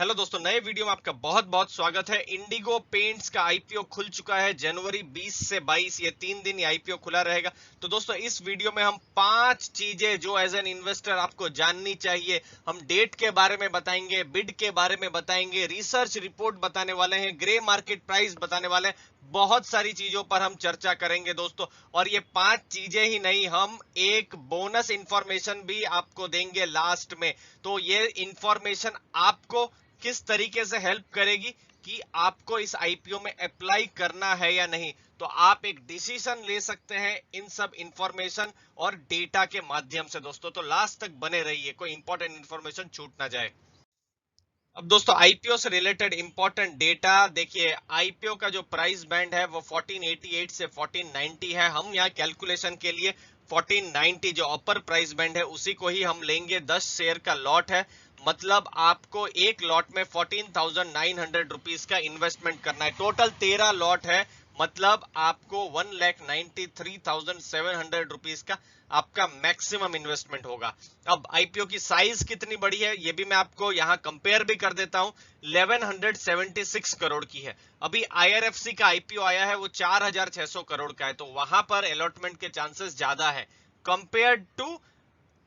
Hello दोस्तों, नए video में आपका बहुत बहुत स्वागत है। इंडिगो पेंट्स का आईपीओ खुल चुका है जनवरी 20 से 22, ये 3 दिन ये आईपीओ खुला रहेगा। तो दोस्तों, इस वीडियो में हम 5 चीजें जो एज एन इन्वेस्टर आपको जाननी चाहिए, हम डेट के बारे में बताएंगे, बिड के बारे में बताएंगे, रिसर्च रिपोर्ट बताने वाले हैं, ग्रे मार्केट प्राइस बताने वाले हैं। बहुत सारी चीजों पर हम चर्चा करेंगे दोस्तों। और ये 5 चीजें ही नहीं, हम एक बोनस इंफॉर्मेशन भी आपको देंगे लास्ट में। तो ये इंफॉर्मेशन आपको किस तरीके से हेल्प करेगी कि आपको इस आईपीओ में अप्लाई करना है या नहीं, तो आप एक डिसीजन ले सकते हैं इन सब इंफॉर्मेशन और डेटा के माध्यम से दोस्तों। तो लास्ट तक बने रहिए, कोई इंपॉर्टेंट इंफॉर्मेशन छूट ना जाए। अब दोस्तों, आईपीओ से रिलेटेड इंपॉर्टेंट डेटा देखिए। आईपीओ का जो प्राइस बैंड है वो 1488 से 1490 है। हम यहाँ कैलकुलेशन के लिए 1490 जो अपर प्राइस बैंड है उसी को ही हम लेंगे। 10 शेयर का लॉट है, मतलब आपको एक लॉट में 14,900 रुपीज का इन्वेस्टमेंट करना है। टोटल 13 लॉट है, मतलब आपको 1,93,700 रुपीज का आपका मैक्सिमम इन्वेस्टमेंट होगा। अब आईपीओ की साइज कितनी बड़ी है ये भी मैं आपको यहां कंपेयर भी कर देता हूं। 1176 करोड़ की है। अभी आईआरएफसी का आईपीओ आया है वो 4600 करोड़ का है, तो वहां पर अलॉटमेंट के चांसेस ज्यादा है कंपेयर टू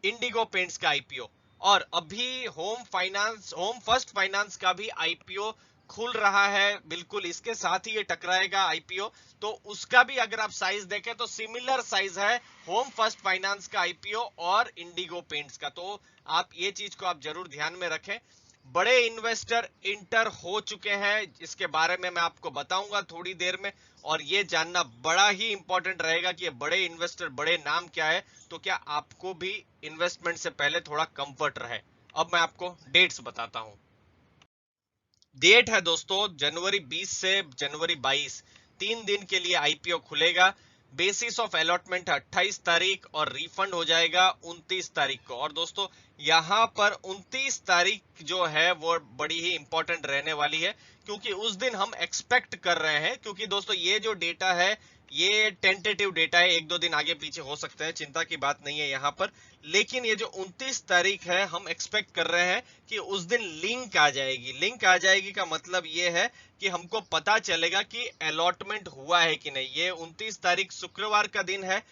इंडिगो पेंट्स का आईपीओ। और अभी होम फर्स्ट फाइनेंस का भी आईपीओ खुल रहा है, बिल्कुल इसके साथ ही ये टकराएगा आईपीओ। तो उसका भी अगर आप साइज देखें तो सिमिलर साइज है होम फर्स्ट फाइनेंस का आईपीओ और इंडिगो पेंट्स का। तो आप ये चीज को आप जरूर ध्यान में रखें। बड़े इन्वेस्टर इंटर हो चुके हैं, इसके बारे में मैं आपको बताऊंगा थोड़ी देर में। और ये जानना बड़ा ही इंपॉर्टेंट रहेगा कि ये बड़े इन्वेस्टर, बड़े नाम क्या है, तो क्या आपको भी इन्वेस्टमेंट से पहले थोड़ा कंफर्ट रहे। अब मैं आपको डेट्स बताता हूं। डेट है दोस्तों जनवरी 20 से जनवरी 22, 3 दिन के लिए आईपीओ खुलेगा। बेसिस ऑफ अलॉटमेंट 28 तारीख और रिफंड हो जाएगा 29 तारीख को। और दोस्तों, यहां पर 29 तारीख जो है वो बड़ी ही इंपॉर्टेंट रहने वाली है, क्योंकि उस दिन हम एक्सपेक्ट कर रहे हैं, क्योंकि दोस्तों ये जो डेटा है ये टेंटेटिव डेटा है, 1-2 दिन आगे पीछे हो सकते हैं, चिंता की बात नहीं है यहां पर। लेकिन ये जो 29 तारीख है हम एक्सपेक्ट कर रहे हैं कि उस दिन लिंक आ जाएगी। लिंक आ जाएगी का मतलब ये है कि हमको पता चलेगा कि अलॉटमेंट हुआ है कि नहीं। ये 29 तारीख शुक्रवार का दिन है,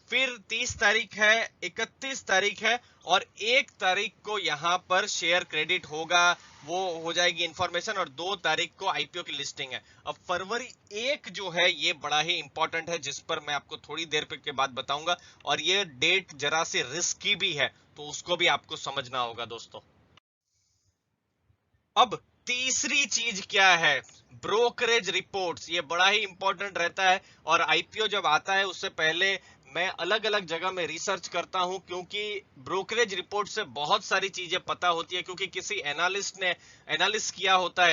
फिर 30 तारीख है, 31 तारीख है, और 1 तारीख को यहां पर शेयर क्रेडिट होगा, वो हो जाएगी इंफॉर्मेशन, और 2 तारीख को आईपीओ की लिस्टिंग है। अब फरवरी 1 जो है ये बड़ा ही इंपॉर्टेंट है, जिस पर मैं आपको थोड़ी देर के बाद बताऊंगा। और ये डेट जरा सी रिस्की भी है, तो उसको भी आपको समझना होगा दोस्तों। अब तीसरी चीज क्या है, ब्रोकरेज रिपोर्ट्स। ये बड़ा ही इंपॉर्टेंट रहता है, और आईपीओ जब आता है उससे पहले मैं अलग अलग जगह में रिसर्च करता हूं, क्योंकि ब्रोकरेज रिपोर्ट से बहुत सारी चीजें पता होती है, क्योंकि किसी एनालिस्ट ने एनालिसिस किया होता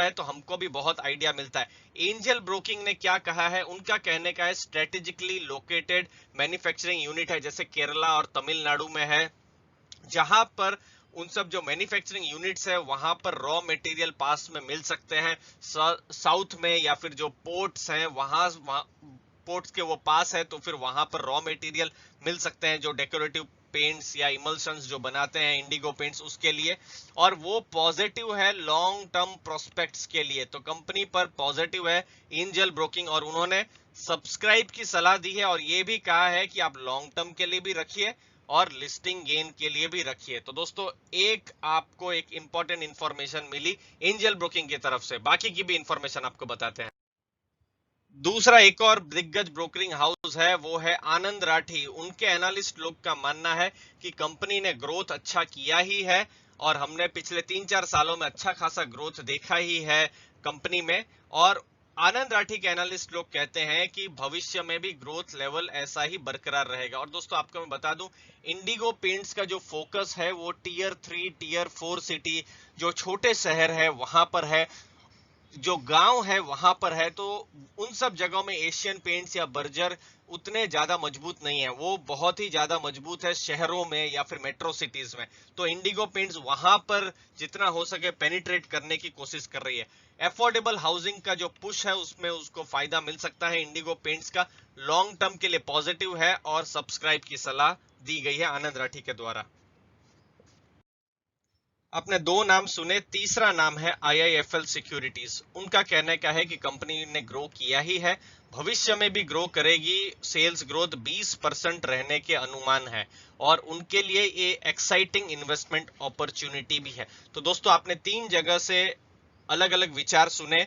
है, तो हमको भी बहुत आइडिया मिलता है। एंजल ब्रोकिंग ने क्या कहा है, उनका कहने का है स्ट्रेटेजिकली लोकेटेड मैन्युफैक्चरिंग यूनिट है, जैसे केरला और तमिलनाडु में है, जहां पर उन सब जो मैन्युफैक्चरिंग यूनिट्स है वहां पर रॉ मटेरियल पास में मिल सकते हैं। साउथ में या फिर जो पोर्ट्स हैं वहां पोर्ट्स के वो पास है, तो फिर वहां पर रॉ मटेरियल मिल सकते हैं जो डेकोरेटिव पेंट्स या इमल्शंस जो बनाते हैं इंडिगो पेंट्स उसके लिए। और वो पॉजिटिव है लॉन्ग टर्म प्रोस्पेक्ट्स के लिए, तो कंपनी पर पॉजिटिव है एंजल ब्रोकिंग, और उन्होंने सब्सक्राइब की सलाह दी है, और ये भी कहा है कि आप लॉन्ग टर्म के लिए भी रखिए और लिस्टिंग गेन के लिए भी रखिए। तो दोस्तों, एक आपको एक इंपॉर्टेंट इंफॉर्मेशन मिली एंजल ब्रोकिंग की तरफ से, बाकी की भी इंफॉर्मेशन आपको बताते हैं। दूसरा एक और दिग्गज ब्रोकरिंग हाउस है, वो है आनंद राठी। उनके एनालिस्ट लोग का मानना है कि कंपनी ने ग्रोथ अच्छा किया ही है, और हमने पिछले 3-4 सालों में अच्छा खासा ग्रोथ देखा ही है कंपनी में। और आनंद राठी के एनालिस्ट लोग कहते हैं कि भविष्य में भी ग्रोथ लेवल ऐसा ही बरकरार रहेगा। और दोस्तों, आपको मैं बता दूं, इंडिगो पेंट्स का जो फोकस है वो टियर 3 टियर 4 सिटी, जो छोटे शहर है वहां पर है, जो गांव है वहां पर है। तो उन सब जगहों में एशियन पेंट्स या बर्जर उतने ज्यादा मजबूत नहीं है, वो बहुत ही ज्यादा मजबूत है शहरों में या फिर मेट्रो सिटीज में। तो इंडिगो पेंट्स वहां पर जितना हो सके पेनिट्रेट करने की कोशिश कर रही है। अफोर्डेबल हाउसिंग का जो पुश है उसमें उसको फायदा मिल सकता है इंडिगो पेंट्स का, लॉन्ग टर्म के लिए पॉजिटिव है, और सब्सक्राइब की सलाह दी गई है आनंद राठी के द्वारा। आपने दो नाम सुने, तीसरा नाम है IIFL सिक्योरिटीज। उनका कहने का है कि कंपनी ने ग्रो किया ही है, भविष्य में भी ग्रो करेगी, सेल्स ग्रोथ 20% रहने के अनुमान है और उनके लिए ये एक्साइटिंग इन्वेस्टमेंट अपॉर्चुनिटी भी है। तो दोस्तों आपने तीन जगह से अलग अलग विचार सुने,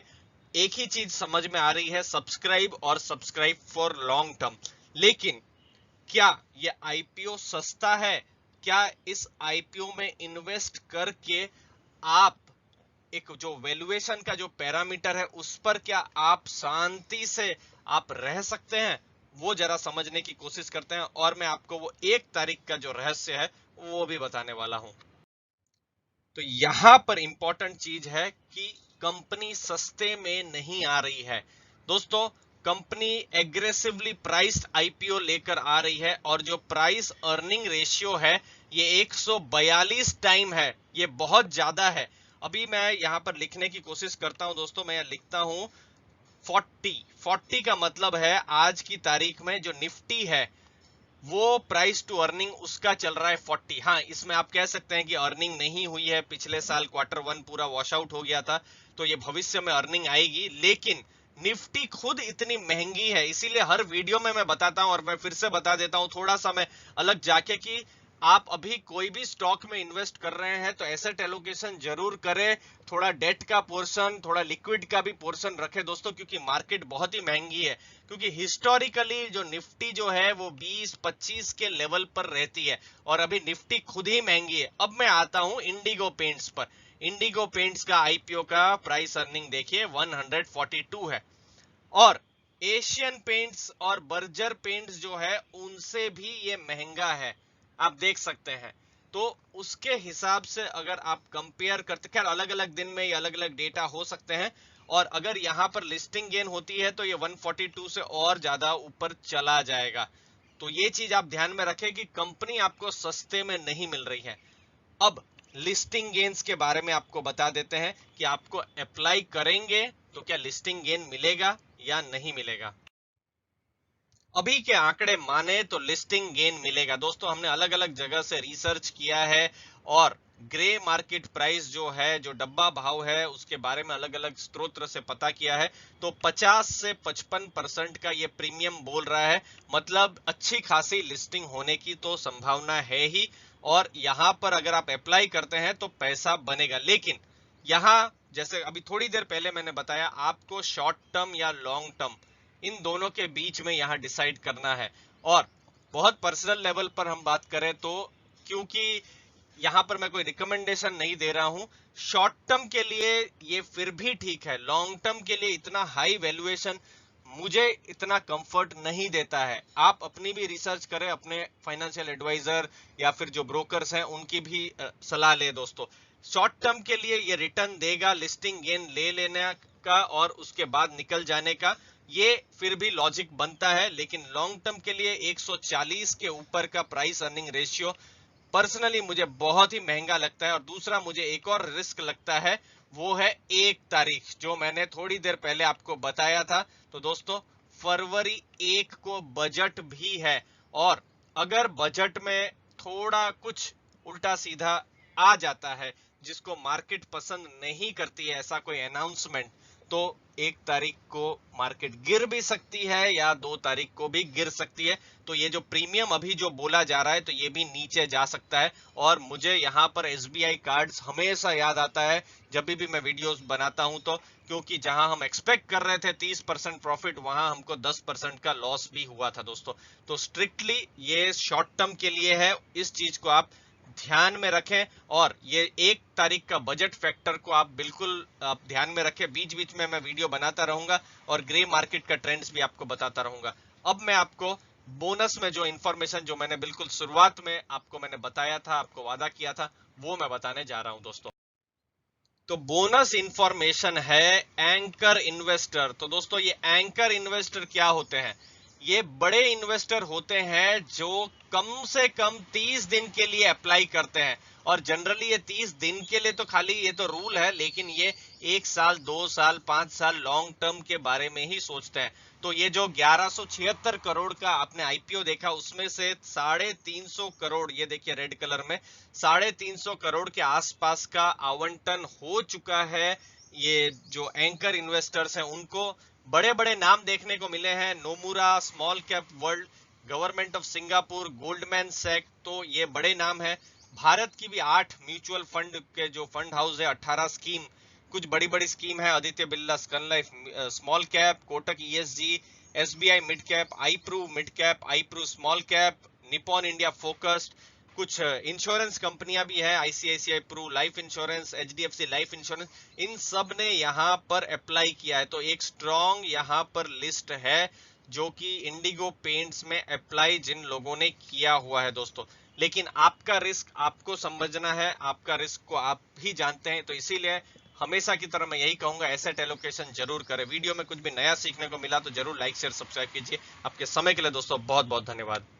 एक ही चीज समझ में आ रही है, सब्सक्राइब और सब्सक्राइब फॉर लॉन्ग टर्म। लेकिन क्या ये आईपीओ सस्ता है? क्या इस आईपीओ में इन्वेस्ट करके आप एक जो वैल्यूएशन का जो पैरामीटर है उस पर क्या आप शांति से आप रह सकते हैं? वो जरा समझने की कोशिश करते हैं और मैं आपको वो 1 तारीख का जो रहस्य है वो भी बताने वाला हूं। तो यहां पर इंपॉर्टेंट चीज है कि कंपनी सस्ते में नहीं आ रही है दोस्तों। कंपनी एग्रेसिवली प्राइस्ड आईपीओ लेकर आ रही है और जो प्राइस अर्निंग रेशियो है ये 142 टाइम है, ये बहुत ज्यादा है। अभी मैं यहां पर लिखने की कोशिश करता हूं दोस्तों, मैं लिखता हूं 40 का मतलब है आज की तारीख में जो निफ्टी है वो प्राइस टू अर्निंग उसका चल रहा है 40। हाँ, इसमें आप कह सकते हैं कि अर्निंग नहीं हुई है, पिछले साल Q1 पूरा वॉश आउट हो गया था, तो ये भविष्य में अर्निंग आएगी। लेकिन निफ्टी खुद इतनी महंगी है, इसीलिए हर वीडियो में मैं बताता हूं और मैं फिर से बता देता हूं थोड़ा सा मैं अलग जाके कि आप अभी कोई भी स्टॉक में इन्वेस्ट कर रहे हैं तो एसेट एलोकेशन जरूर करें, थोड़ा डेट का पोर्शन, थोड़ा लिक्विड का भी पोर्शन रखें दोस्तों, क्योंकि मार्केट बहुत ही महंगी है। क्योंकि हिस्टोरिकली जो निफ्टी जो है वो 20-25 के लेवल पर रहती है और अभी निफ्टी खुद ही महंगी है। अब मैं आता हूं इंडिगो पेंट्स पर। इंडिगो पेंट्स का आईपीओ का प्राइस अर्निंग देखिए 142 है और एशियन पेंट्स और बर्जर पेंट्स जो है उनसे भी ये महंगा है, आप देख सकते हैं। तो उसके हिसाब से अगर आप कंपेयर करते, खैर अलग अलग दिन में ये अलग अलग डेटा हो सकते हैं, और अगर यहां पर लिस्टिंग गेन होती है तो ये 142 से और ज्यादा ऊपर चला जाएगा। तो ये चीज आप ध्यान में रखें कि कंपनी आपको सस्ते में नहीं मिल रही है। अब लिस्टिंग गेन्स के बारे में आपको बता देते हैं कि आपको अप्लाई करेंगे तो क्या लिस्टिंग गेन मिलेगा या नहीं मिलेगा। अभी के आंकड़े माने तो लिस्टिंग गेन मिलेगा दोस्तों। हमने अलग अलग जगह से रिसर्च किया है और ग्रे मार्केट प्राइस जो है, जो डब्बा भाव है, उसके बारे में अलग अलग स्रोत से पता किया है। तो 50 से 55% का ये प्रीमियम बोल रहा है, मतलब अच्छी खासी लिस्टिंग होने की तो संभावना है ही। और यहां पर अगर आप अप्लाई करते हैं तो पैसा बनेगा। लेकिन यहां जैसे अभी थोड़ी देर पहले मैंने बताया, आपको शॉर्ट टर्म या लॉन्ग टर्म इन दोनों के बीच में यहां डिसाइड करना है। और बहुत पर्सनल लेवल पर हम बात करें तो, क्योंकि यहां पर मैं कोई रिकमेंडेशन नहीं दे रहा हूं, शॉर्ट टर्म के लिए ये फिर भी ठीक है, लॉन्ग टर्म के लिए इतना हाई वैल्यूएशन मुझे इतना कंफर्ट नहीं देता है। आप अपनी भी रिसर्च करें, अपने फाइनेंशियल एडवाइजर या फिर जो ब्रोकर्स हैं उनकी भी सलाह ले दोस्तों। शॉर्ट टर्म के लिए ये रिटर्न देगा, लिस्टिंग गेन ले लेने का और उसके बाद निकल जाने का, ये फिर भी लॉजिक बनता है। लेकिन लॉन्ग टर्म के लिए 140 के ऊपर का प्राइस अर्निंग रेशियो पर्सनली मुझे बहुत ही महंगा लगता है। और दूसरा मुझे एक और रिस्क लगता है, वो है 1 तारीख, जो मैंने थोड़ी देर पहले आपको बताया था। तो दोस्तों फरवरी 1 को बजट भी है और अगर बजट में थोड़ा कुछ उल्टा सीधा आ जाता है जिसको मार्केट पसंद नहीं करती है, ऐसा कोई अनाउंसमेंट, तो 1 तारीख को मार्केट गिर भी सकती है या 2 तारीख को भी गिर सकती है। तो ये जो प्रीमियम अभी जो बोला जा रहा है तो ये भी नीचे जा सकता है। और मुझे यहाँ पर SBI कार्ड्स हमेशा याद आता है जब भी मैं वीडियोस बनाता हूं तो, क्योंकि जहां हम एक्सपेक्ट कर रहे थे 30% प्रॉफिट, वहां हमको 10% का लॉस भी हुआ था दोस्तों। तो स्ट्रिक्टली ये शॉर्ट टर्म के लिए है, इस चीज को आप ध्यान में रखें। और ये 1 तारीख का बजट फैक्टर को आप बिल्कुल आप ध्यान में रखें। बीच बीच में मैं वीडियो बनाता रहूंगा और ग्रे मार्केट का ट्रेंड्स भी आपको बताता रहूंगा। अब मैं आपको बोनस में जो इंफॉर्मेशन जो मैंने बिल्कुल शुरुआत में आपको मैंने बताया था, आपको वादा किया था, वो मैं बताने जा रहा हूं दोस्तों। तो बोनस इंफॉर्मेशन है एंकर इन्वेस्टर। तो दोस्तों ये एंकर इन्वेस्टर क्या होते हैं? ये बड़े इन्वेस्टर होते हैं जो कम से कम 30 दिन के लिए अप्लाई करते हैं। और जनरली ये 30 दिन के लिए तो खाली ये तो रूल है, लेकिन ये 1 साल 2 साल 5 साल लॉन्ग टर्म के बारे में ही सोचते हैं। तो ये जो 1176 करोड़ का आपने आईपीओ देखा, उसमें से 350 करोड़, ये देखिए रेड कलर में, 350 करोड़ के आसपास का आवंटन हो चुका है। ये जो एंकर इन्वेस्टर्स हैं उनको बड़े बड़े नाम देखने को मिले हैं, Nomura, small cap world, government of Singapore, Goldman Sachs, तो ये बड़े नाम है। भारत की भी 8 म्यूचुअल फंड के जो फंड हाउस है, 18 स्कीम, कुछ बड़ी बड़ी स्कीम है, Aditya Birla Sun Life small cap, Kotak ESG, SBI mid cap, iPru mid cap, iPru small cap, Nippon India focused, कुछ इंश्योरेंस कंपनियां भी है, ICICI Pru Life insurance, HDFC life insurance, इन सब ने यहाँ पर अप्लाई किया है। तो एक स्ट्रॉन्ग यहाँ पर लिस्ट है जो कि इंडिगो पेंट्स में अप्लाई जिन लोगों ने किया हुआ है दोस्तों। लेकिन आपका रिस्क आपको समझना है, आपका रिस्क को आप ही जानते हैं, तो इसीलिए हमेशा की तरह मैं यही कहूंगा, एसेट एलोकेशन जरूर करें। वीडियो में कुछ भी नया सीखने को मिला तो जरूर लाइक शेयर सब्सक्राइब कीजिए। आपके समय के लिए दोस्तों बहुत बहुत धन्यवाद।